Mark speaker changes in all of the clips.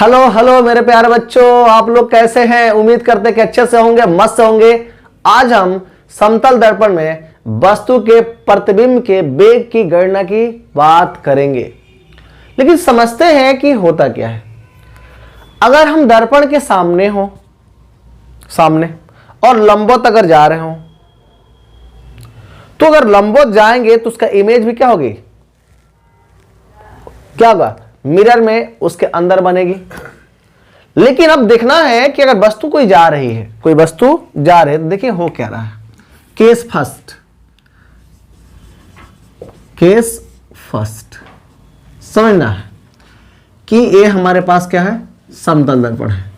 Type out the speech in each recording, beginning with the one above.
Speaker 1: Hello hello मेरे प्यारे बच्चों, आप लोग कैसे हैं? उम्मीद करते हैं कि अच्छे से होंगे, मस्त से होंगे। आज हम समतल दर्पण में वस्तु के प्रतिबिंब के वेग की गणना की बात करेंगे। लेकिन समझते हैं कि होता क्या है। अगर हम दर्पण के सामने और लंबवत अगर जा रहे हो, तो अगर लंबवत जाएंगे तो उसका इमेज भी क्या होगी, क्या होगा, मिरर में उसके अंदर बनेगी। लेकिन अब देखना है कि अगर वस्तु कोई जा रही है, कोई वस्तु जा रही है, देखिए हो क्या रहा है। केस फर्स्ट समझना है कि ये हमारे पास क्या है, समतल दर्पण है।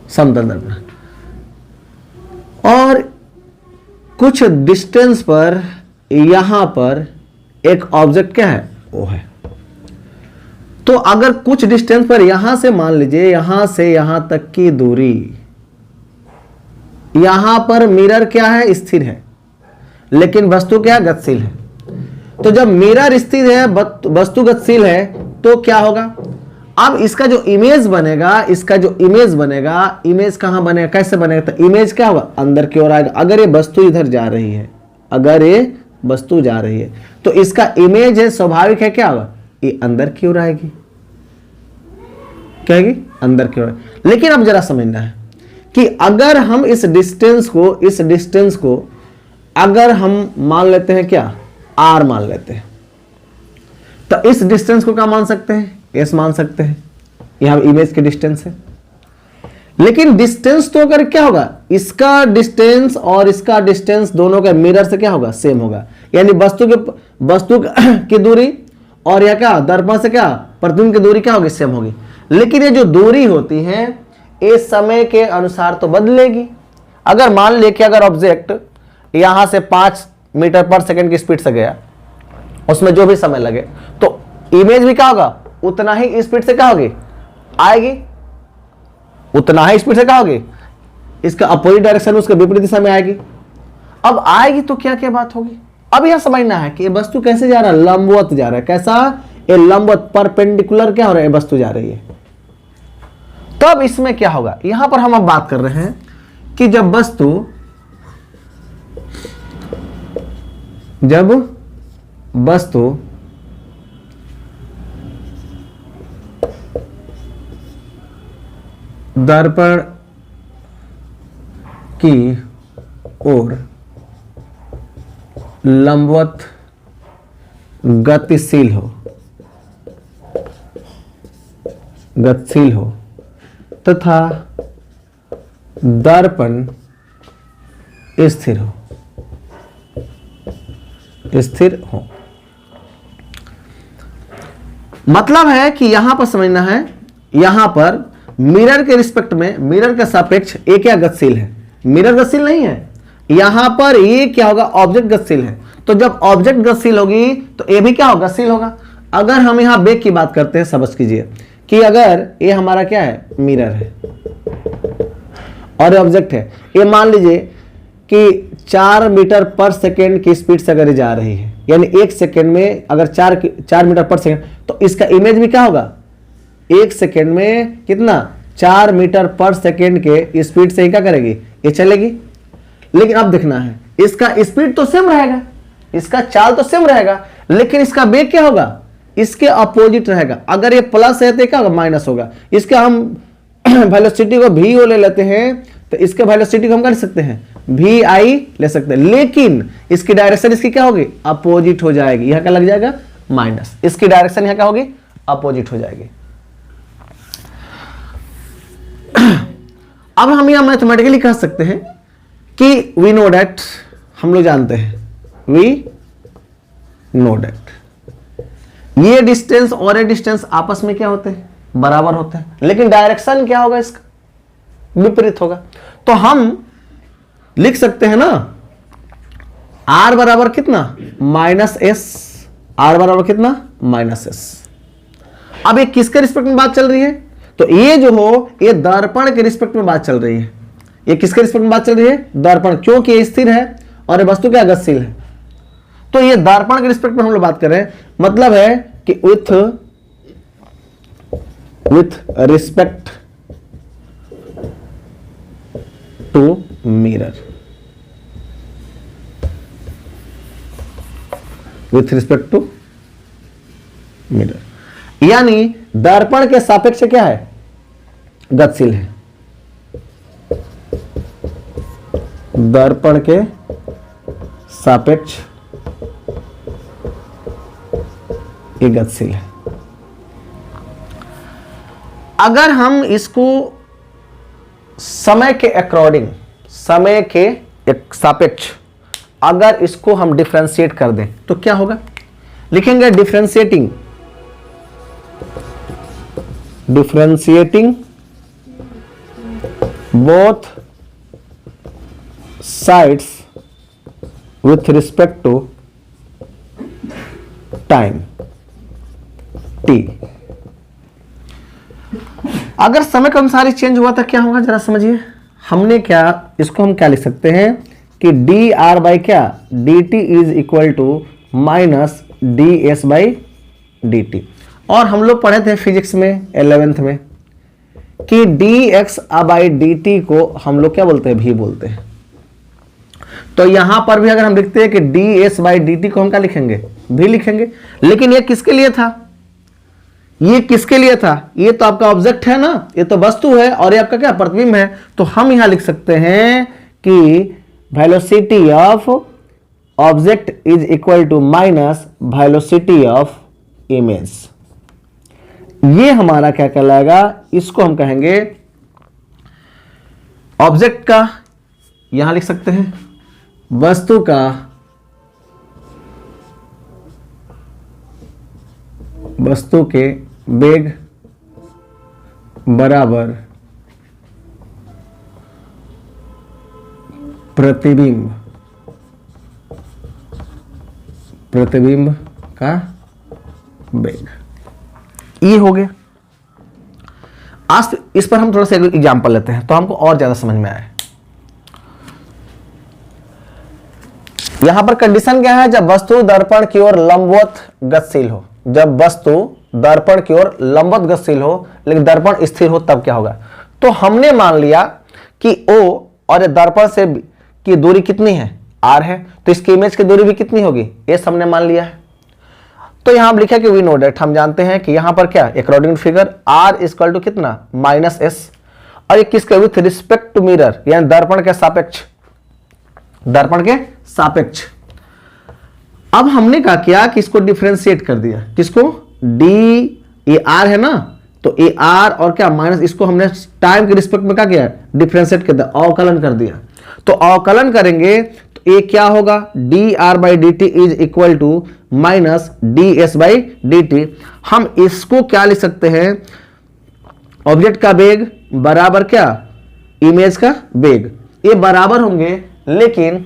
Speaker 1: समतल दर्पण और कुछ डिस्टेंस पर यहां पर एक ऑब्जेक्ट क्या है, वो है। तो अगर कुछ डिस्टेंस पर यहां से मान लीजिए, यहां से यहां तक की दूरी, यहां पर मिरर क्या है, स्थिर है, लेकिन वस्तु क्या है, गतिशील है। तो जब मिरर स्थिर है, वस्तु गतिशील है, तो क्या होगा, अब इसका जो इमेज बनेगा, इमेज कहां बनेगा, कैसे बनेगा, तो इमेज क्या होगा, अंदर की ओर आएगा। अगर ये वस्तु इधर जा रही है, तो इसका इमेज है, स्वाभाविक है, क्या होगा, ये अंदर की ओर आएगी, क्या आएगी, अंदर की ओर। लेकिन अब जरा समझना है कि अगर हम इस डिस्टेंस को अगर हम मान लेते हैं क्या, r मान लेते हैं, तो इस डिस्टेंस को क्या मान सकते हैं, s मान सकते हैं। यहां इमेज के डिस्टेंस है। लेकिन डिस्टेंस तो अगर क्या होगा, इसका डिस्टेंस और इसका डिस्टेंस दोनों का मिरर से क्या होगा, सेम होगा। यानी वस्तु की दूरी और यह क्या, दर्पण से क्या, प्रतिबिंब की दूरी क्या होगी, सेम होगी। लेकिन ये जो दूरी होती है, ये समय के अनुसार तो बदलेगी। अगर मान ले कि अगर ऑब्जेक्ट यहां से 5 मीटर पर सेकंड की स्पीड से गया, उसमें जो भी समय लगे, तो इमेज भी क्या होगा, उतना ही स्पीड से क्या होगी, आएगी, उतना ही स्पीड से क्या होगी, इसका अपोजिट डायरेक्शन उसके विपरीत दिशा में आएगी। अब आएगी तो क्या क्या बात होगी, अब यह समझना है कि ये वस्तु कैसे जा रहा है, लंबवत जा रहा है। कैसा, ये लंबवत परपेंडिकुलर क्या हो रहा है, वस्तु जा रही है। तब इसमें क्या होगा, यहां पर हम अब बात कर रहे हैं कि जब वस्तु दर्पण की ओर लंबवत गतिशील हो तथा दर्पण स्थिर हो। मतलब है कि यहां पर समझना है, यहां पर मिरर के रिस्पेक्ट में, मिरर के सापेक्ष ये क्या गतिशील है, मिरर गतिशील नहीं है। यहां पर ये क्या होगा, ऑब्जेक्ट गतिशील है। तो जब ऑब्जेक्ट गतिशील होगी तो ये भी क्या होगा, गतिशील होगा। अगर हम यहां वेग की बात करते हैं, समझ कीजिए कि अगर ये हमारा क्या है, मिरर है और ऑब्जेक्ट है, ये मान लीजिए कि 4 मीटर पर सेकेंड की स्पीड से अगर जा रही है, यानी 1 सेकेंड में अगर 4 मीटर पर सेकेंड, तो इसका इमेज भी क्या होगा, 1 सेकेंड में कितना, 4 मीटर पर सेकेंड के स्पीड से ही क्या करेगी, ये चलेगी। लेकिन अब देखना है, इसका स्पीड तो सेम रहेगा, इसका चाल तो सेम रहेगा, लेकिन इसका वेग क्या होगा, इसके अपोजिट रहेगा। अगर ये प्लस है तो क्या होगा, माइनस होगा। इसके हम वेलोसिटी को भी ले लेते हैं, तो इसके वेलोसिटी को हम कर सकते हैं vi ले सकते हैं। लेकिन इसकी डायरेक्शन इसकी क्या होगी, अपोजिट हो जाएगी। यहां क्या लग जाएगा, माइनस। इसकी डायरेक्शन यहां क्या होगी, अपोजिट हो जाएगी। अब हम यहां मैथमेटिकली कह सकते हैं कि वी नो डेट, हम लोग जानते हैं, वी नो डेट ये डिस्टेंस और ये डिस्टेंस आपस में क्या होते हैं, बराबर होते हैं। लेकिन डायरेक्शन क्या होगा, इसका विपरीत होगा। तो हम लिख सकते हैं ना, r बराबर कितना, -s, r बराबर कितना, -s। अब ये किसके रिस्पेक्ट में बात चल रही है, तो ये जो हो, ये दर्पण के रिस्पेक्ट में बात चल रही है। ये किसके रिस्पेक्ट में बात चल रही है, दर्पण, क्योंकि ये स्थिर है और ये वस्तु क्या, गतिशील है। तो ये दर्पण के रिस्पेक्ट में हम लोग बात कर रहे हैं, मतलब है कि with respect to mirror, with respect to mirror, यानी दर्पण के सापेक्ष क्या है, गतिशील है। दर्पण के सापेक्ष ये गतिशील है। अगर हम इसको समय के अकॉर्डिंग, समय के एक सापेक्ष अगर इसको हम डिफरेंशिएट कर दें तो क्या होगा, लिखेंगे differentiating both sides with respect to time t। अगर समय के अनुसार ही चेंज हुआ तो क्या होगा, जरा समझिए। हमने क्या, इसको हम क्या लिख सकते हैं कि डी आर बाई क्या, D T is equal to minus D S by D T. और हम लोग पढ़े थे फिजिक्स में 11th में कि D x by D T को हम लोग क्या बोलते हैं, भी बोलते हैं। तो यहां पर भी अगर हम लिखते हैं कि D S by D T को हम क्या लिखेंगे, भी लिखेंगे। लेकिन ये किसके लिए था, ये किसके लिए था, ये तो आपका ऑब्जेक्ट है ना, ये तो वस्तु है और ये आपका क्या प्रतिबिंब है। तो हम यहां लिख सकते हैं कि velocity of object is equal to minus velocity of image. ये हमारा क्या कहलाएगा, इसको हम कहेंगे ऑब्जेक्ट का, यहां लिख सकते हैं वस्तु का वस्तु के वेग बराबर प्रतिबिंब का वेग। ये हो गया। आज इस पर हम थोड़ा सा एग्जांपल लेते हैं तो हमको और ज्यादा समझ में आए। यहां पर कंडीशन क्या है, जब वस्तु दर्पण की ओर लंबवत गतिशील हो, जब वस्तु दर्पण की ओर लंबवत गतिशील हो लेकिन दर्पण स्थिर हो तब क्या होगा। तो हमने मान लिया कि O और दर्पण से की दूरी कितनी है, R है, तो इसकी इमेज की दूरी भी कितनी होगी, S हमने मान लिया है। तो यहां हम लिखा कि वी नो दैट, हम जानते हैं कि यहां पर क्या according figure R equal to कितना माइनस S, और ये किसके विथ रिस्पेक्ट टू मिरर, यानी दर्पण के सापेक्ष, दर्पण के सापेक्ष। अब हमने क्या किया कि इसको डिफरेंशिएट कर दिया, किसको, डी ए आर है ना, तो ए आर और क्या माइनस, इसको हमने टाइम के रिस्पेक्ट में क्या किया, डिफरेंशिएट कर दिया, अवकलन कर दिया। तो अवकलन करेंगे तो ये क्या होगा, D R by D T is equal to minus D S by D T. हम इसको क्या लिख सकते हैं, ऑब्जेक्ट का वेग बराबर क्या, इमेज का वेग, ये बराबर होंगे, लेकिन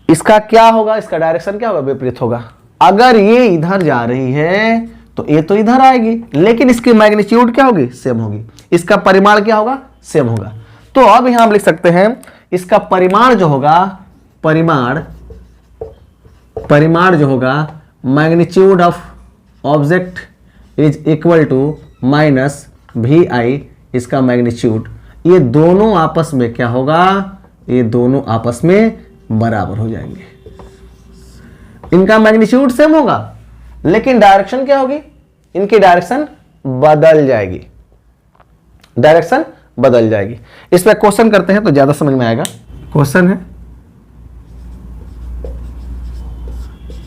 Speaker 1: इसका क्या होगा, इसका डायरेक्शन क्या होगा, विपरीत होगा। अगर ये इधर जा रही है तो ये तो इधर आएगी, लेकिन इसकी मैग्नीट्यूड क्या होगी, सेम होगी, इसका परिमाण क्या होगा, सेम होगा। तो अब यहां हम लिख सकते हैं इसका परिमाण जो होगा, परिमाण जो होगा, magnitude of object is equal to minus V I, इसका मैग्नीट्यूड, ये दोनों आपस में क्या होगा, ये दोनों आपस में बराबर हो जाएंगे। इनका मैग्नीट्यूड सेम होगा लेकिन डायरेक्शन क्या होगी, इनकी डायरेक्शन बदल जाएगी, डायरेक्शन बदल जाएगी। इस पर क्वेश्चन करते हैं तो ज्यादा समझ में आएगा। क्वेश्चन है,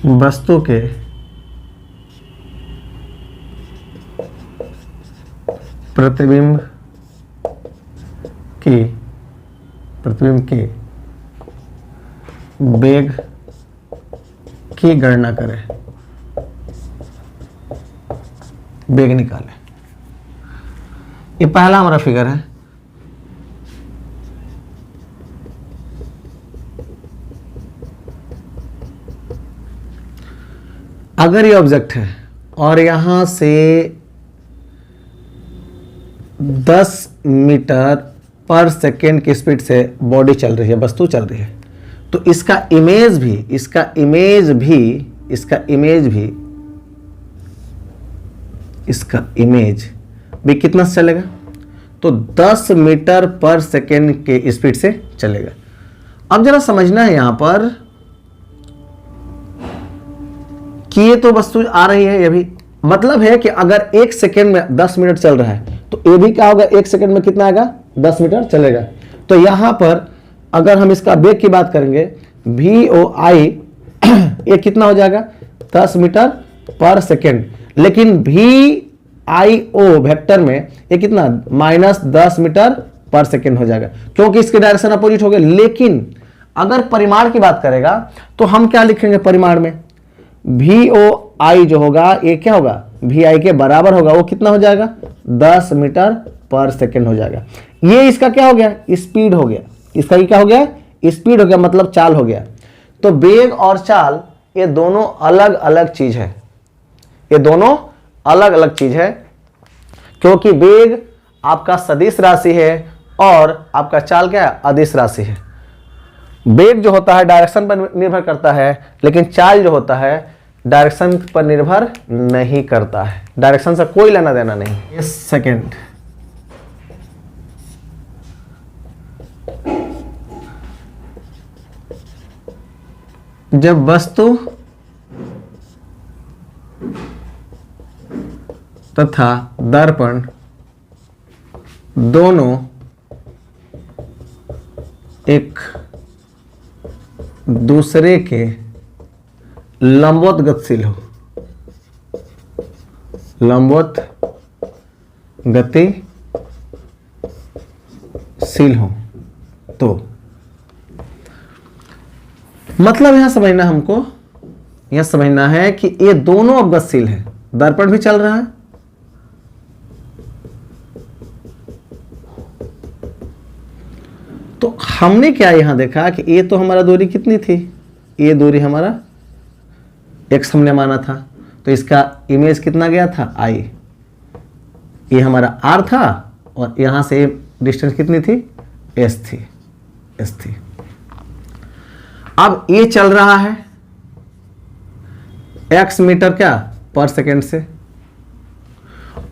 Speaker 1: वस्तु के प्रतिबिंब के वेग की गणना करें, वेग निकालें। ये पहला हमारा फिगर है। अगर ये ऑब्जेक्ट है और यहां से 10 मीटर पर सेकेंड की स्पीड से बॉडी चल रही है, वस्तु चल रही है, तो इसका इमेज भी कितना से चलेगा? तो 10 मीटर पर सेकेंड के स्पीड से चलेगा। अब जरा समझना है यहां पर कि ये तो वस्तु आ रही है, ये भी मतलब है कि अगर 1 सेकेंड में 10 मिनट चल रहा है तो ये भी क्या होगा, 1 सेकेंड में कितना आएगा? 10 मीटर चलेगा। तो यहां पर अगर हम इसका वेग की बात करेंगे, VOI ये कितना हो जाएगा? 10 मीटर पर सेकेंड। लेकिन VIO वेक्टर में ये कितना? -10 मीटर पर सेकेंड हो जाएगा, क्योंकि इसके डायरेक्शन अपोजिट हो गए। लेकिन अगर परिमाण की बात करेगा तो हम क्या लिखेंगे परिमाण में? VOI जो होगा ये क्या होगा? VI के बराबर होगा। वो कितना हो जाएगा? 10 मीटर पर सेकेंड हो जाएगा। ये इसका क्या हो गया? स्पीड हो गया। इसका क्या हो गया? स्पीड हो गया, मतलब चाल हो गया। तो वेग और चाल ये दोनों अलग अलग चीज है, ये दोनों अलग अलग चीज है, क्योंकि वेग आपका सदिश राशि है और आपका चाल क्या है? अदिश राशि है। वेग जो होता है डायरेक्शन पर निर्भर करता है, लेकिन चाल जो होता है डायरेक्शन पर निर्भर नहीं करता है, डायरेक्शन से कोई लेना देना नहीं। एक सेकेंड, जब वस्तु तथा दर्पण दोनों एक दूसरे के लंबवत गतिशील हो, लंबवत गतिशील हो, तो मतलब यहां समझना, हमको यह समझना है कि ये दोनों अब गतिशील है। दर्पण भी चल रहा है, तो हमने क्या यहां देखा कि ये तो हमारा दूरी कितनी थी? ये दूरी हमारा x हमने माना था, तो इसका इमेज कितना गया था? I। ये हमारा r था और यहां से डिस्टेंस कितनी थी? s थी। अब ये चल रहा है x मीटर क्या पर सेकेंड से,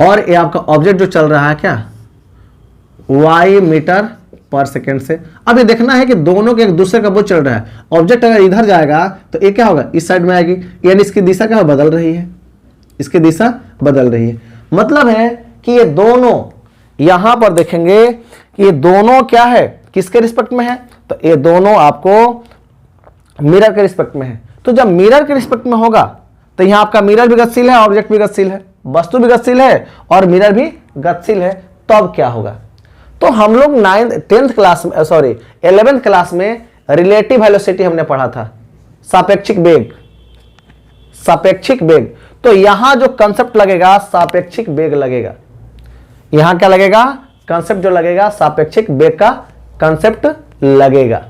Speaker 1: और ये आपका ऑब्जेक्ट जो चल रहा है क्या? y मीटर पर सेकेंड से। अब ये देखना है कि दोनों के एक दूसरे का वो चल रहा है। ऑब्जेक्ट अगर इधर जाएगा तो ये क्या होगा? इस साइड में आएगी, यानी इसकी दिशा क्या बदल रही है, इसकी दिशा बदल रही है। मतलब है कि ये दोनों, यहां पर देखेंगे कि ये दोनों क्या है, किसके रिस्पेक्ट में है? तो ये दोनों आपको मिरर के रिस्पेक्ट में है। तो जब मिरर के रिस्पेक्ट में होगा तो यहां आपका मिरर भी गतिशील है, ऑब्जेक्ट भी गतिशील है, वस्तु भी गतिशील है और मिरर भी गतिशील है। तो अब क्या होगा? तो हम लोग 11th क्लास में रिलेटिव वेलोसिटी हमने पढ़ा था, सापेक्षिक वेग। तो यहां जो कंसेप्ट लगेगा सापेक्षिक वेग लगेगा। यहां क्या लगेगा? कंसेप्ट जो लगेगा सापेक्षिक वेग का कंसेप्ट लगेगा।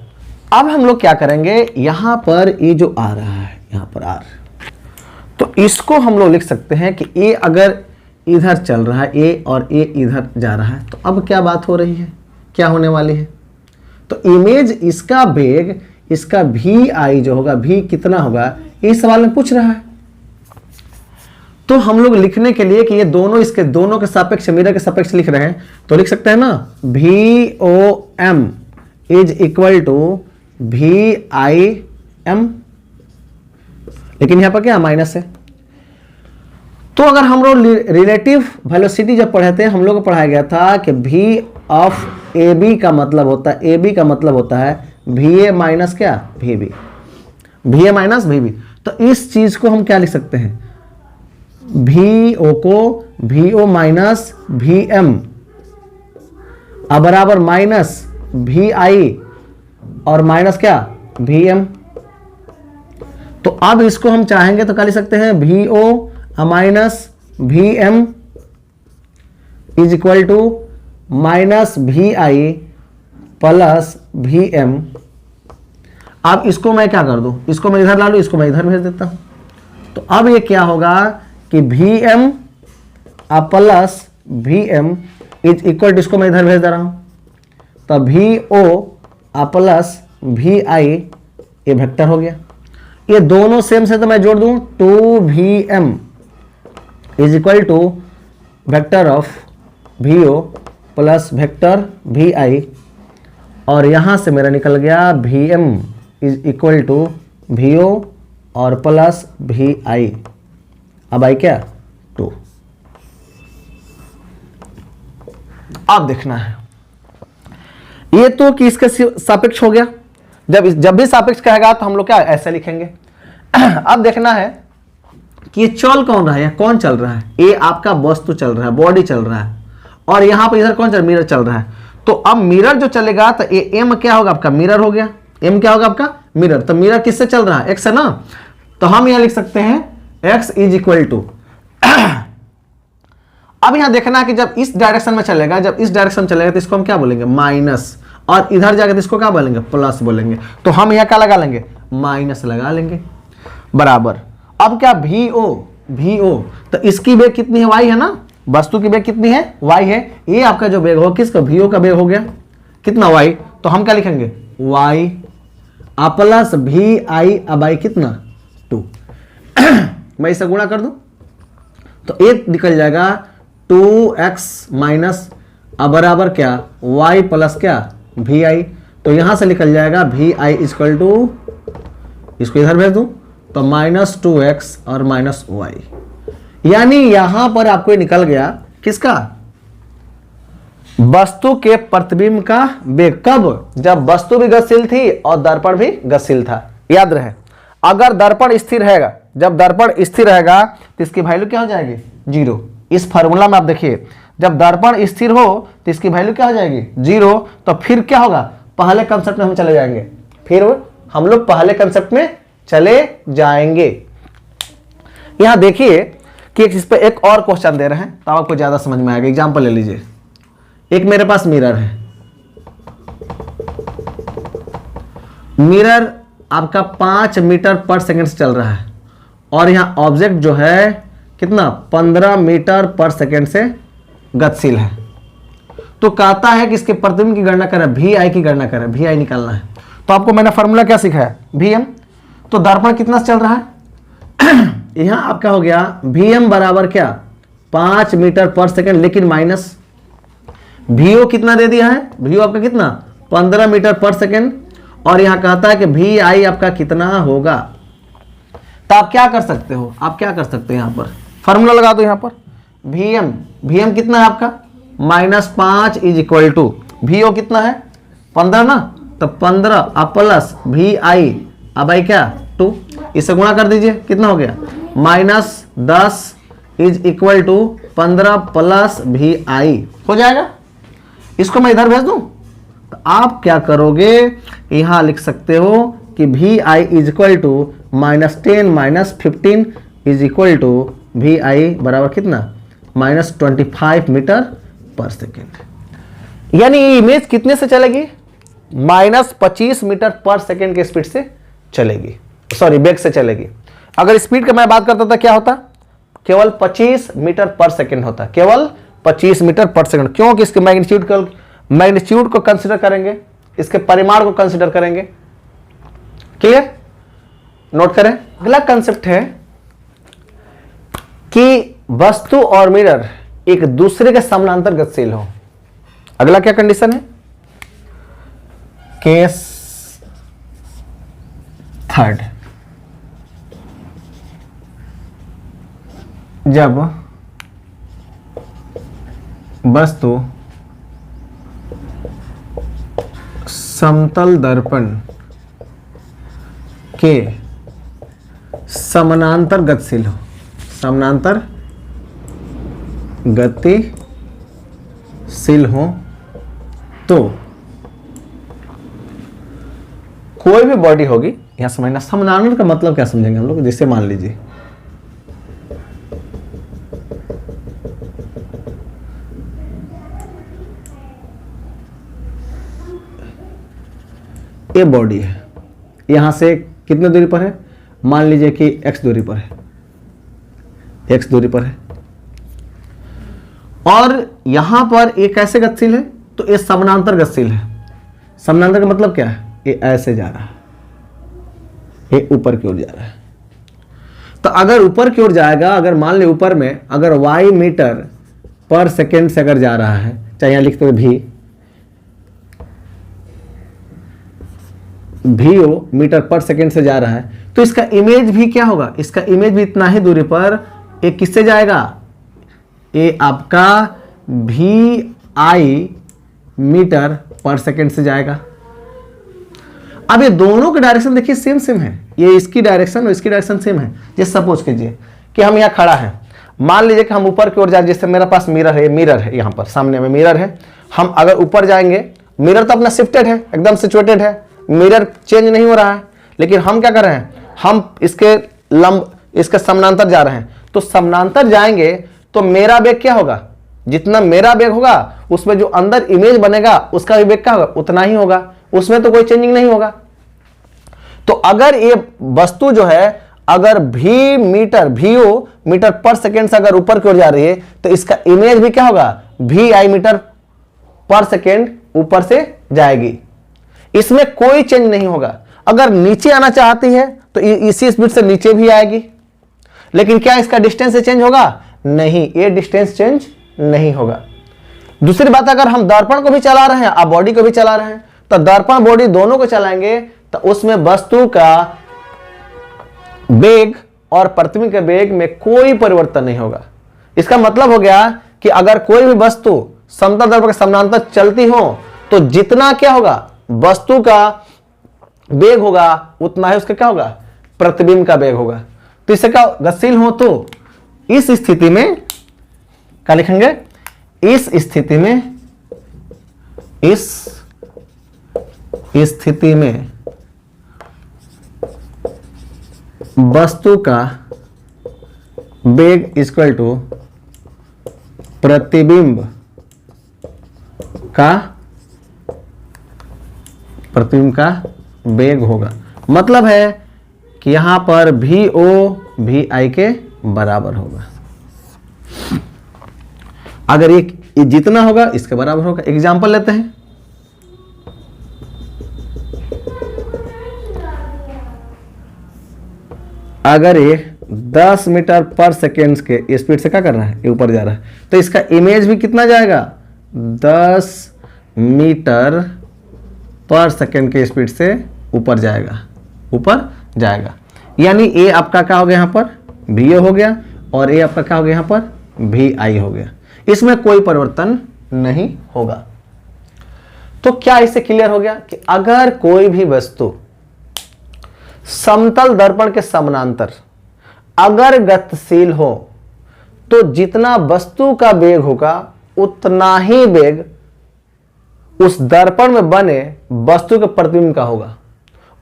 Speaker 1: अब हम लोग क्या करेंगे, यहां पर ये जो आ रहा है, यहां पर r, तो इसको हम लोग लिख सकते हैं कि ये अगर इधर चल रहा है ए और ए इधर जा रहा है, तो अब क्या बात हो रही है, क्या होने वाली है? तो इमेज इसका वेग, इसका VI जो होगा, V कितना होगा, इस सवाल में पूछ रहा है। तो हम लोग लिखने के लिए कि ये दोनों इसके दोनों के सापेक्ष, मिरर के सापेक्ष लिख रहे हैं, तो लिख सकते हैं ना VOM is equal to VIM, लेकिन यहां पर क्या माइनस है। तो अगर हम लोग रिलेटिव वेलोसिटी जब पढ़े थे, हम लोग को पढ़ाया गया था कि V ऑफ AB का मतलब होता है, AB का मतलब होता है VA माइनस क्या? VB, VA minus VB। तो इस चीज को हम क्या लिख सकते हैं? VO को VO माइनस VM बराबर माइनस VI और माइनस क्या? VM। तो अब इसको हम चाहेंगे तो क्या लिख सकते हैं? VO minus VM is equal to minus VI plus VM। अब इसको मैं क्या कर दूं? इसको मैं इधर ला लूं, इसको मैं इधर भेज देता हूं। तो अब ये क्या होगा कि VM plus VM is equal to, इसको मैं इधर भेज दे रहा हूं, तो VO प्लस VI ये वेक्टर हो गया। ये दोनों सेम से तो मैं जोड़ दूं 2Vm is equal to vector of VO plus vector VI, और यहां से मेरा निकल गया Vm is equal to VO और प्लस VI। अब आई क्या 2। अब देखना है ये तो कि इसके सापेक्ष हो गया। जब भी सापेक्ष कहेगा तो हम लोग क्या ऐसे लिखेंगे। अब देखना है कि ये चल कौन रहा है या कौन चल रहा है। ये आपका वस्तु चल रहा है, बॉडी चल रहा है, और यहां पर इधर कौन चल, मिरर चल रहा है। तो अब मिरर जो चलेगा तो ये एम क्या होगा आपका, मिरर हो गया। एम क्या होगा आपका, मिरर। तो मिरर किससे चल रहा है, एक्स है ना। तो हम यहां लिख सकते हैं एक्स इज इक्वल टू। अब यहां देखना है कि जब इस डायरेक्शन में चलेगा, जब इस डायरेक्शन में चलेगा तो इसको हम क्या बोलेंगे, माइनस, और इधर जाकर तो इसको क्या बोलेंगे, प्लस बोलेंगे। तो हम यहां क्या लगा लेंगे, माइनस लगा लेंगे, बराबर। अब क्या VO तो इसकी वेग कितनी है, y है ना। वस्तु की वेग कितनी है, y है। ये आपका जो वेग हो किसका, VO का वेग हो गया कितना, y। तो हम क्या लिखेंगे, y प्लस VI। अब आई कितना 2। मैं इसे गुणा कर दूं तो एक निकल जाएगा 2x माइनस अब बराबर क्या, y प्लस क्या VI। तो यहां से निकल जाएगा VI इक्वल टू, इसको इधर भेज दूं तो -2x और -y। यानी यहां पर आपको निकल गया किसका, वस्तु के प्रतिबिंब का वेग। कब, जब वस्तु भी गतिशील थी और दर्पण भी गतिशील था। याद रहे, अगर दर्पण स्थिर रहेगा, जब दर्पण स्थिर रहेगा तो इसकी वैल्यू क्या हो जाएगी, 0। इस फार्मूला में आप देखिए, जब दर्पण स्थिर हो तो इसकी वैल्यू क्या हो जाएगी, 0। तो फिर क्या होगा, पहले कंसेप्ट में हम चले जाएंगे, फिर हम लोग पहले कंसेप्ट में चले जाएंगे। यहां देखिए कि इस पे एक और क्वेश्चन दे रहे हैं तो आपको ज्यादा समझ में आएगा। एग्जांपल ले लीजिए, एक मेरे पास मिरर है, मिरर आपका 5 मीटर पर सेकंड से चल रहा है, और यहां ऑब्जेक्ट जो है कितना, 15 मीटर पर सेकंड से गतिशील है। तो कहता है कि इसके प्रतिबिंब की गणना करें, VI की गणना करें, VI निकालना है। तो आपको मैंने फॉर्मूला क्या सिखाया, VM। तो दर्पण कितना से चल रहा है यहां आपका हो गया VM बराबर क्या, 5 मीटर पर सेकंड, लेकिन माइनस VO कितना दे दिया है, VO आपका कितना 15 मीटर पर सेकंड, और यहां कहता है कि VI आपका कितना होगा। तो आप क्या कर सकते हो, आप क्या कर सकते हैं, यहां पर फॉर्मूला लगा दो। यहां पर VM कितना है आपका, -5 इज इक्वल टू VO कितना है 15 ना, तो 15 प्लस VI। अब आई क्या 2, इससे गुणा कर दीजिए, कितना हो गया, -10 is equal to 15 plus VI हो जाएगा। इसको मैं इधर भेज दूं तो आप क्या करोगे, यहां लिख सकते हो कि VI is equal to -10 - 15 is equal to VI बराबर कितना, -25 मीटर पर सेकेंड। यानी ये इमेज कितने से चलेगी, -25 मीटर पर सेकेंड के स्पीड से चलेगी, सॉरी वेग से चलेगी। अगर स्पीड का मैं बात करता था क्या होता, केवल 25 मीटर पर सेकेंड होता, केवल 25 मीटर पर सेकेंड। क्योंकि इसके मैग्नीट्यूड को कंसीडर करेंगे, इसके परिमाण को कंसीडर करेंगे। क्लियर, नोट करें। अगला कंसेप्ट है कि वस्तु और मिरर एक दूसरे के समानांतर गतिशील हो। अगला क्या कंडीशन है, केस थर्ड, जब वस्तु समतल दर्पण के समानांतर गतिशील हो, समानांतर गतिशील हो, तो कोई भी बॉडी होगी, यहां समझना समानांतर का मतलब क्या समझेंगे हम लोग। जैसे मान लीजिए ये बॉडी है, यहां से कितने दूरी पर है, मान लीजिए कि x दूरी पर है, x दूरी पर है, और यहां पर ये कैसे गतिशील है, तो ये समानांतर गतिशील है। समानांतर का मतलब क्या है, ये ऐसे जा रहा है, ये ऊपर की ओर जा रहा है। तो अगर ऊपर की ओर जाएगा, अगर मान ले ऊपर में अगर y मीटर पर सेकेंड से अगर जा रहा है, चाहे यहां लिखते हुए VO मीटर पर सेकेंड से जा रहा है, तो इसका इमेज भी क्या होगा, इसका इमेज भी इतना ही दूरी पर एक किससे जाएगा, ये आपका VI मीटर पर सेकेंड से जाएगा। अब ये दोनों की डायरेक्शन देखिए सेम सेम है, ये इसकी डायरेक्शन और इसकी डायरेक्शन सेम है। जैसे सपोज कीजिए कि हम यहाँ खड़ा है, मान लीजिए कि हम ऊपर की ओर जाए, जैसे मेरे पास मिरर है यहाँ पर सामने में मिरर है, हम अगर ऊपर जाएंगे, मिरर तो अपना शिफ्टेड है, एकदम सिचुएटेड है, मिरर चेंज नहीं हो रहा है, लेकिन हम क्या कर रहे हैं, हम इसके समानांतर जा रहे हैं। तो समानांतर जाएंगे तो मेरा वेग क्या होगा, जितना मेरा वेग होगा उसमें जो अंदर इमेज बनेगा उसका भी वेग क्या होगा, उतना ही होगा, उसमें तो कोई चेंजिंग नहीं होगा। तो अगर ये वस्तु जो है अगर VO मीटर पर सेकेंड से अगर ऊपर की ओर जा रही है, तो इसका इमेज भी क्या होगा, VI मीटर पर सेकेंड ऊपर से जाएगी, इसमें कोई चेंज नहीं होगा। अगर नीचे आना चाहती है तो इसी स्पीड से नीचे भी आएगी, लेकिन क्या इसका डिस्टेंस से चेंज होगा, नहीं, ये डिस्टेंस चेंज नहीं होगा। दूसरी बात, अगर हम दर्पण को भी चला रहे हैं, आप बॉडी को भी चला रहे हैं, तो दर्पण बॉडी दोनों को चलाएंगे तो उसमें वस्तु का वेग और प्रतिबिंब के वेग में कोई परिवर्तन नहीं होगा। इसका मतलब हो गया कि अगर कोई भी वस्तु समतल दर्पण के समानांतर चलती हो तो जितना क्या होगा, वस्तु का वेग होगा उतना ही उसका क्या होगा, प्रतिबिंब का वेग होगा। तो इससे क्या, गतिशील हो तो इस स्थिति में क्या लिखेंगे, इस स्थिति में वस्तु का वेग इक्वल टू प्रतिबिंब का वेग होगा। मतलब है कि यहां पर VO VI के बराबर होगा। अगर ये जितना होगा इसके बराबर होगा। एग्जांपल लेते हैं, अगर ये 10 मीटर पर सेकेंड के स्पीड से क्या कर रहा है, ये ऊपर जा रहा है, तो इसका इमेज भी कितना जाएगा, 10 मीटर पर सेकेंड के स्पीड से ऊपर जाएगा। यानी ये आपका क्या हो गया, यहाँ पर VO हो गया और ये आपका क्या हो गया, यहाँ पर VI हो गया। इसमें कोई परिवर्तन नहीं होगा। तो क्या इससे क्लियर हो गया कि अगर कोई भी वस्तु समतल दर्पण के समानांतर अगर गतिशील हो तो जितना वस्तु का वेग होगा उतना ही वेग उस दर्पण में बने वस्तु के प्रतिबिंब का होगा।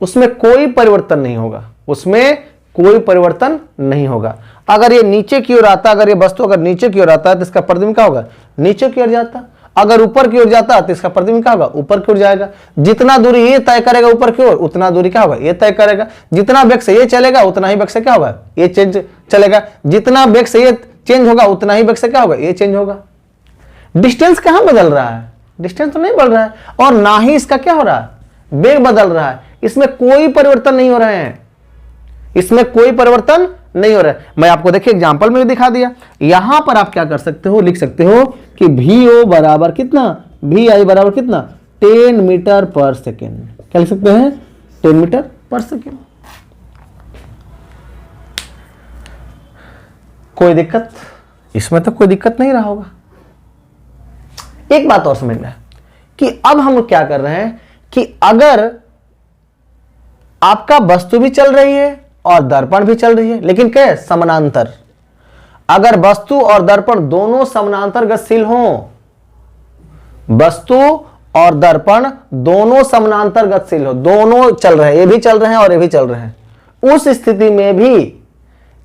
Speaker 1: उसमें कोई परिवर्तन नहीं होगा। अगर ये नीचे की ओर आता, अगर ये वस्तु अगर नीचे की ओर आता है तो इसका प्रतिबिंब क्या होगा, नीचे की ओर जाता। अगर ऊपर की ओर जाता तो इसका प्रतिबिंब क्या होगा, ऊपर की ओर जाएगा। जितना दूरी ये तय करेगा ऊपर की ओर, उतना दूरी क्या होगा, ये तय करेगा। जितना वेग से ये चलेगा उतना ही वेग से क्या होगा, ये चेंज चलेगा। जितना वेग से ये चेंज होगा उतना ही वेग से क्या होगा, ये चेंज होगा। डिस्टेंस कहां बदल रहा है, डिस्टेंस तो नहीं बढ़ रहा है, और ना ही इसका क्या हो रहा है, वेग बदल रहा है। इसमें कोई परिवर्तन नहीं हो रहे हैं, नहीं हो रहा है। मैं आपको देखिए एग्जांपल में भी दिखा दिया। यहां पर आप क्या कर सकते हो, लिख सकते हो कि VO बराबर कितना, VI बराबर कितना, 10 मीटर पर सेकेंड। क्या लिख सकते हैं, 10 मीटर पर सेकेंड। कोई दिक्कत, इसमें तो कोई दिक्कत नहीं रहा होगा। एक बात और समझना है कि अब हम क्या कर रहे हैं कि अगर आपका वस्तु भी चल रही है और दर्पण भी चल रही है, लेकिन क्या है, समानांतर। अगर वस्तु और दर्पण दोनों समानांतर गतिशील हो, वस्तु और दर्पण दोनों समानांतर गतिशील हो, दोनों चल रहे हैं, ये भी चल रहे हैं और ये भी चल रहे हैं, उस स्थिति में भी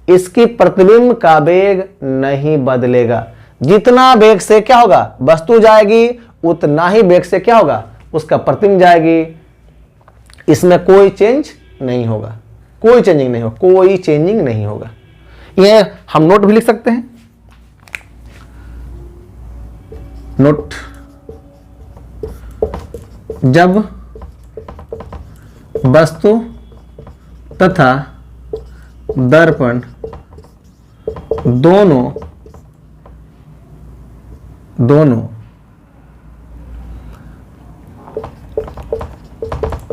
Speaker 1: इसकी प्रतिबिंब का वेग नहीं बदलेगा। जितना वेग से क्या होगा, वस्तु जाएगी उतना ही वेग से क्या होगा, उसका प्रतिबिंब जाएगी। इसमें कोई चेंज नहीं होगा, कोई चेंजिंग नहीं होगा। ये हम नोट भी लिख सकते हैं, नोट, जब वस्तु तथा दर्पण दोनों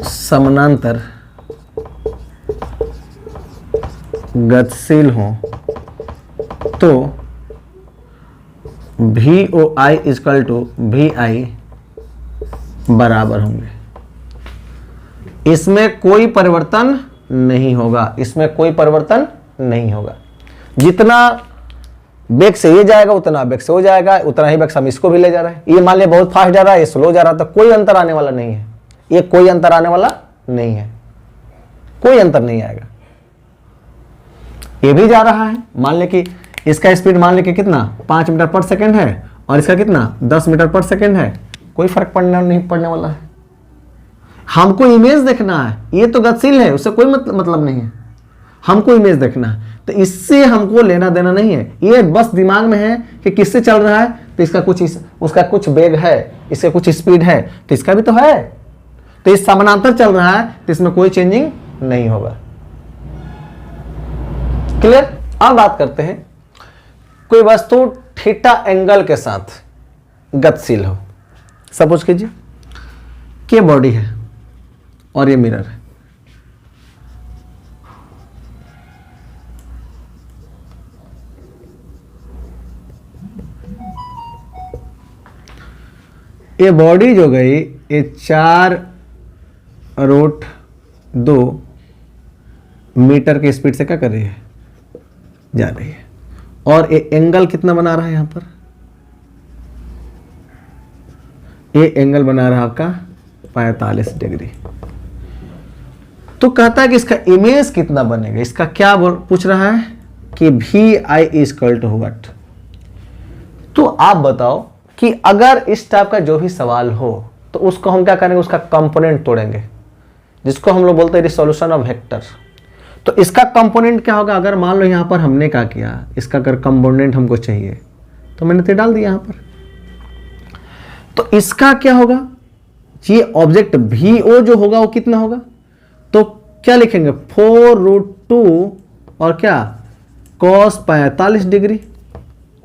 Speaker 1: समानांतर गतिशील हों तो VOI इक्वल टू VI बराबर होंगे। इसमें कोई परिवर्तन नहीं होगा, इसमें कोई परिवर्तन नहीं होगा। जितना वेग से ये जाएगा उतना वेग से हो जाएगा, उतना ही वेग से हम इसको भी ले जा रहे हैं। ये मान लिया बहुत फास्ट जा रहा है, ये स्लो जा रहा है, तो कोई अंतर आने वाला नहीं है। ये कोई अंतर आने वाला नहीं है, कोई अंतर नहीं आएगा। ये भी जा रहा है, मान ले कि इसका स्पीड मान ले कि कितना 5 मीटर पर सेकंड है और इसका कितना 10 मीटर पर सेकंड है, कोई फर्क नहीं पड़ने वाला है। हमको इमेज देखना है, ये तो गतिशील है, उससे कोई मतलब नहीं है। हमको इमेज देखना है, तो इससे हमको लेना देना नहीं है। ये बस दिमाग में है कि किससे चल रहा है, तो इसका उसका कुछ वेग है, इसका कुछ स्पीड है, तो इसका भी तो है। तो इस समानांतर चल रहा है, तो इसमें कोई चेंजिंग नहीं होगा। क्लियर? अब बात करते हैं, कोई वस्तु थीटा एंगल के साथ गतिशील हो। सपोज कीजिए कि ये बॉडी है और ये मिरर है। ये बॉडी जो गई, ये 4√2 मीटर की स्पीड से क्या कर रही है, जा रही है। और ये एंगल कितना बना रहा है, यहां पर ये एंगल बना रहा है आपका 45 डिग्री। तो कहता है कि इसका इमेज कितना बनेगा। इसका क्या पूछ रहा है कि VI इक्वल टू व्हाट। तो आप बताओ कि अगर इस टाइप का जो भी सवाल हो तो उसको हम क्या करेंगे, उसका कंपोनेंट तोड़ेंगे, जिसको हम लोग बोलते हैं रिसोल्यूशन ऑफ वेक्टर। तो इसका कंपोनेंट क्या होगा, अगर मान लो यहां पर हमने क्या किया, इसका अगर कंपोनेंट हमको चाहिए तो मैंने तो डाल दिया यहां पर। तो इसका क्या होगा, ये ऑब्जेक्ट VO जो होगा वो कितना होगा, तो क्या लिखेंगे 4√2 और क्या cos 45 डिग्री,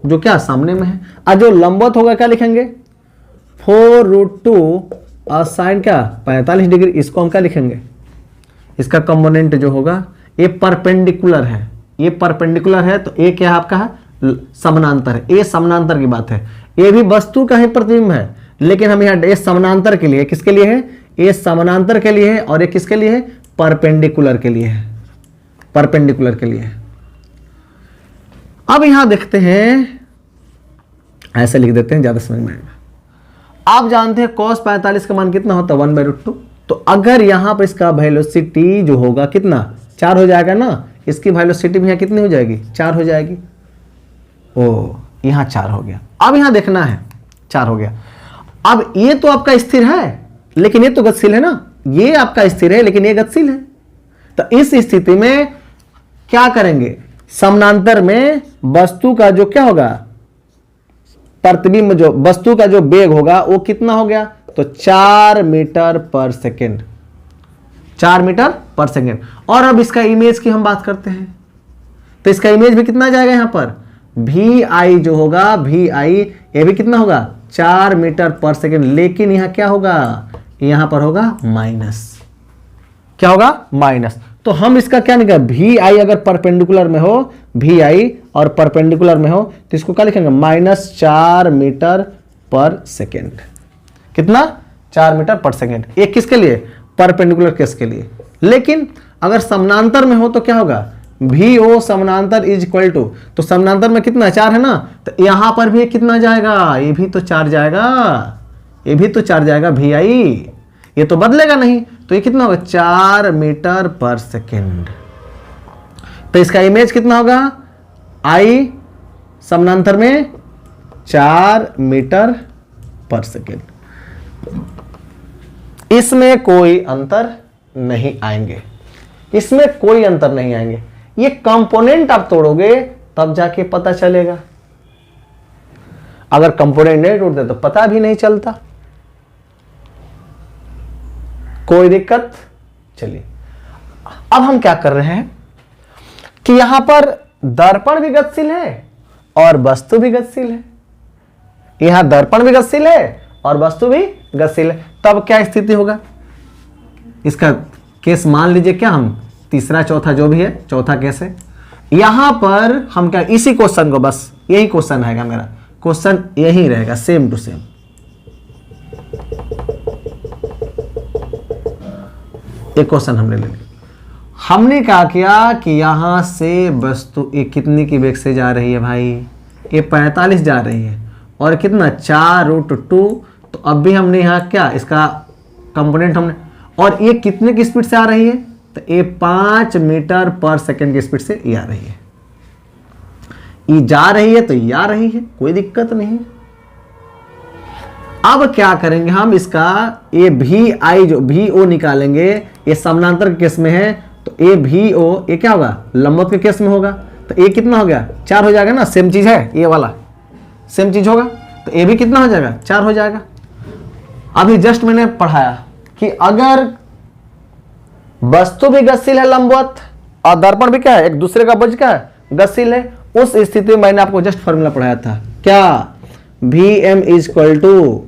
Speaker 1: जो क्या सामने में है। और जो लंबवत होगा क्या लिखेंगे 4√2 और साइन क्या 45 डिग्री। इसको हम क्या लिखेंगे, इसका कंपोनेंट जो होगा ये परपेंडिकुलर है, ये परपेंडिकुलर है, तो ये क्या है आपका है समानांतर है। ये समानांतर की बात है, ये भी वस्तु का ही प्रतिबिंब है, लेकिन हम यहाँ ये समानांतर के लिए, किसके लिए है, ये समानांतर के लिए है, और ये किसके लिए है, परपेंडिकुलर के लिए है, परपेंडिकुलर के लिए है। अब यहां देखते हैं, ऐसे लिख देते हैं, ज्यादा समझ में आएगा। आप जानते हैं cos 45 का मान कितना होता है 1/√2। तो अगर यहां पर इसका वेलोसिटी जो होगा कितना 4 हो जाएगा ना, इसकी वेलोसिटी भी यहां कितनी हो जाएगी 4 हो जाएगी। ओ यहां 4 हो गया। अब यहां देखना है 4 हो गया। अब ये तो आपका स्थिर है, लेकिन ये तो गतिशील है ना, ये आपका स्थिर है लेकिन ये गतिशील है। तो इस स्थिति में क्या करेंगे, समानांतर में वस्तु का जो क्या होगा, प्रतिबिंब जो वस्तु का जो वेग होगा वो कितना हो गया, तो 4 मीटर पर सेकेंड, 4 मीटर पर सेकेंड। और अब इसका इमेज की हम बात करते हैं, तो इसका इमेज भी कितना जाएगा यहां पर, VI जो होगा VI ये भी कितना होगा 4 मीटर पर सेकेंड। लेकिन यहां क्या होगा, यहां पर होगा माइनस, क्या होगा माइनस। तो हम इसका क्या निकाल, VI अगर परपेंडिकुलर में हो, VI और परपेंडिकुलर में हो तो इसको क्या लिखेंगे -4 मीटर पर सेकेंड। कितना 4 मीटर पर सेकेंड। ये किसके लिए, परपेंडिकुलर केस के लिए। लेकिन अगर समानांतर में हो तो क्या होगा, VO समानांतर इज इक्वल टू, तो समानांतर में कितना 4 है ना, तो यहां पर भी कितना जाएगा, ये भी तो 4 जाएगा, ये भी तो 4 जाएगा VI, ये तो बदलेगा नहीं। तो ये कितना होगा 4 मीटर पर सेकेंड। तो इसका इमेज कितना होगा, I समानांतर में 4 मीटर पर सेकेंड। इसमें कोई अंतर नहीं आएंगे, इसमें कोई अंतर नहीं आएंगे। ये कंपोनेंट आप तोड़ोगे तब जाके पता चलेगा, अगर कंपोनेंट नहीं तोड़ते तो पता भी नहीं चलता। कोई दिक्कत, चलिए अब हम क्या कर रहे हैं कि यहां पर दर्पण भी गतिशील है और वस्तु भी गतिशील है। यहां दर्पण भी गतिशील है और वस्तु भी गतिशील है। तब क्या स्थिति होगा, इसका केस मान लीजिए क्या, हम तीसरा चौथा जो भी है चौथा केस है। यहां पर हम क्या, इसी क्वेश्चन को, बस यही क्वेश्चन रहेगा मेरा, क्वेश्चन यही रहेगा सेम टू सेम। एक क्वेश्चन हमने ले लिया, हमने क्या किया कि यहां से वस्तु ये कितनी की वेग से जा रही है भाई, ये 45 जा रही है और कितना 4√2। तो अब भी हमने यहाँ क्या, इसका कंपोनेंट हमने, और ये कितने की स्पीड से आ रही है, तो ये 5 मीटर पर सेकंड की स्पीड से ये आ रही है। ये जा रही है तो ये आ रही है, कोई दिक्कत नहीं। अब क्या करेंगे हम, इसका ये भी आई जो भी ओ निकालेंगे, ये समानांतर के केस में है तो ए भी ओ ये क्या होगा, लंबवत के केस में होगा। तो ए कितना हो गया, 4 हो जाएगा ना, सेम चीज है, ये वाला सेम चीज होगा, तो ए भी कितना हो जाएगा, 4 हो जाएगा। अभी जस्ट मैंने पढ़ाया कि अगर वस्तु भी गतिशील है लंबवत और दर्पण भी क्या है, एक दूसरे का वजह क्या है, गतिशील है, उस स्थिति में मैंने आपको जस्ट फॉर्मूला पढ़ाया था क्या, Vm is equal to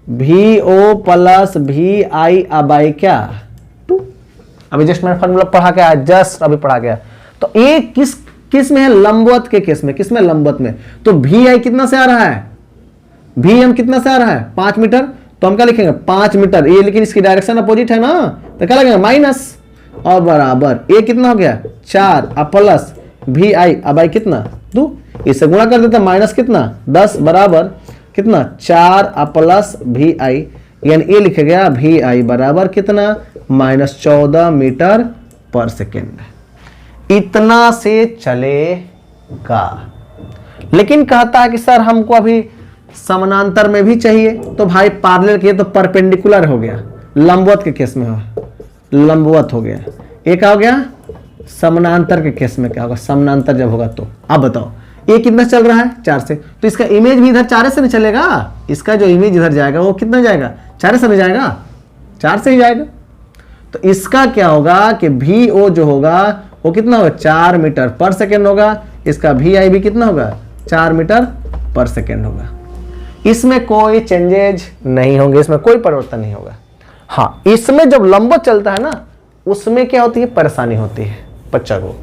Speaker 1: VO plus VI by क्या 2। अभी जस्ट मैंने फॉर्मूला पढ़ा के आया, जस्ट अभी पढ़ा गया। तो ये किस में है, लंबवत के केस में, किस में, लंबवत में। तो VI कितना से आ रहा है, Vm कितना से आ रहा है, 5 मीटर। तो हम क्या लिखेंगे, 5 मीटर, ये लेकिन इसकी डायरेक्शन अपोजिट है ना, तो क्या लगेगा माइनस और बराबर, ये कितना हो गया 4 प्लस VI बाई कितना 2, इससे गुणा कर देते हैं, माइनस कितना 10 बराबर कितना 4 प्लस VI, यानी ये लिखा गया VI बराबर कितना -14 मीटर पर सेकेंड। इतना से चलेगा। लेकिन कहता है कि सर हमको अभी समानांतर में भी चाहिए, तो भाई पैरेलल के तो परपेंडिकुलर हो गया, लंबवत के केस में हो, लंबवत हो गया। ये क्या हो गया, समानांतर के केस में क्या होगा, समानांतर जब होगा तो। अब बताओ ये कितना चल रहा है, 4 से, तो इसका इमेज भी इधर 4 से नहीं चलेगा, इसका जो इमेज इधर जाएगा वो कितना जाएगा, 4 से नहीं जाएगा, 4 से ही जाएगा। तो इसका क्या होगा कि VO जो होगा वो कितना होगा, 4 मीटर पर सेकेंड होगा, इसका VI भी कितना होगा, 4 मीटर पर सेकेंड होगा। इसमें कोई चेंजेज नहीं होंगे, इसमें कोई परिवर्तन नहीं होगा। हाँ, इसमें जब लंबवत चलता है ना, उसमें क्या होती है, परेशानी होती है बच्चा को।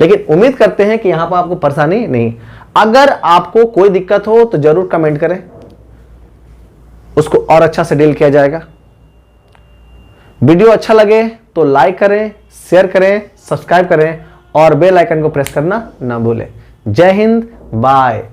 Speaker 1: लेकिन उम्मीद करते हैं कि यहां पर आपको परेशानी नहीं। अगर आपको कोई दिक्कत हो तो जरूर कमेंट करें, उसको और अच्छा से डील किया जाएगा। वीडियो अच्छा लगे तो लाइक करें, शेयर करें, सब्सक्राइब करें और बेल आइकन को प्रेस करना ना भूलें। जय हिंद, बाय।